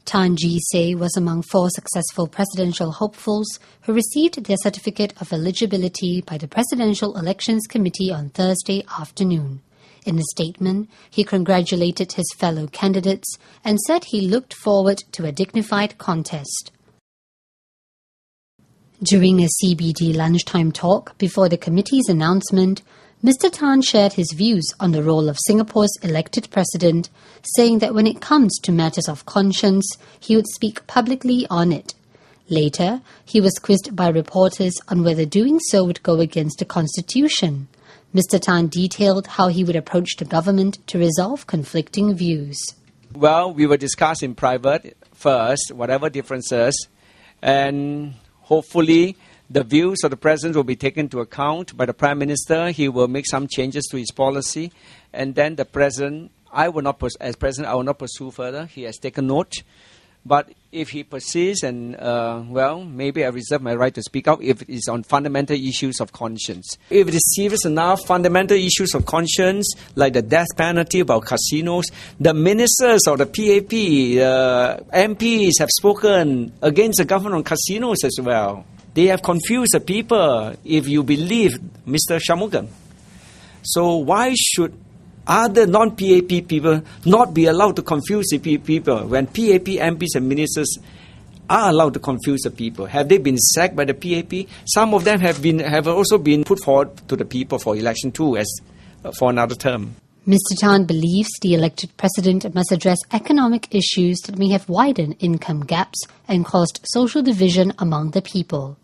Tan Jee Say was among 4 successful presidential hopefuls who received their certificate of eligibility by the Presidential Elections Committee on Thursday afternoon. In a statement, he congratulated his fellow candidates and said he looked forward to a dignified contest. During a CBD lunchtime talk before the committee's announcement, Mr. Tan shared his views on the role of Singapore's elected president, saying that when it comes to matters of conscience, he would speak publicly on it. Later, he was quizzed by reporters on whether doing so would go against the Constitution. Mr. Tan detailed how he would approach the government to resolve conflicting views. Well, we will discuss in private first, whatever differences, and hopefully the views of the President will be taken into account by the Prime Minister. He will make some changes to his policy. And then the President, as President, I will not pursue further. He has taken note. But if he persists and, maybe I reserve my right to speak out if it is on fundamental issues of conscience. If it is serious enough, fundamental issues of conscience, like the death penalty about casinos, the ministers of the PAP, MPs have spoken against the government on casinos as well. They have confused the people, if you believe Mr. Shanmugam. So why should other non-PAP people not be allowed to confuse the people when PAP MPs and ministers are allowed to confuse the people? Have they been sacked by the PAP? Some of them have also been put forward to the people for election too, as for another term. Mr. Tan believes the elected president must address economic issues that may have widened income gaps and caused social division among the people.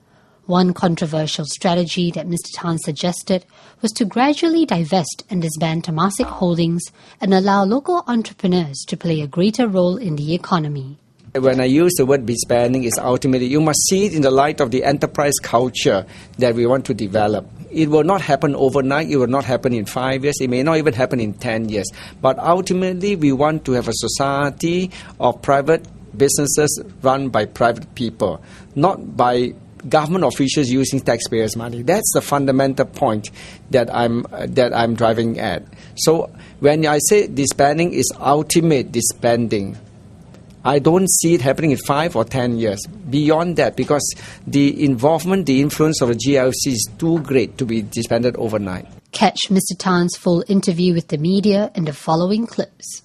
One controversial strategy that Mr. Tan suggested was to gradually divest and disband Temasek holdings and allow local entrepreneurs to play a greater role in the economy. When I use the word disbanding, is ultimately you must see it in the light of the enterprise culture that we want to develop. It will not happen overnight. It will not happen in 5 years. It may not even happen in 10 years. But ultimately, we want to have a society of private businesses run by private people, not by government officials using taxpayers' money. That's the fundamental point that I'm driving at. So when I say disbanding is ultimate disbanding, I don't see it happening in 5 or 10 years. Beyond that, because the involvement, the influence of the GLC is too great to be disbanded overnight. Catch Mr. Tan's full interview with the media in the following clips.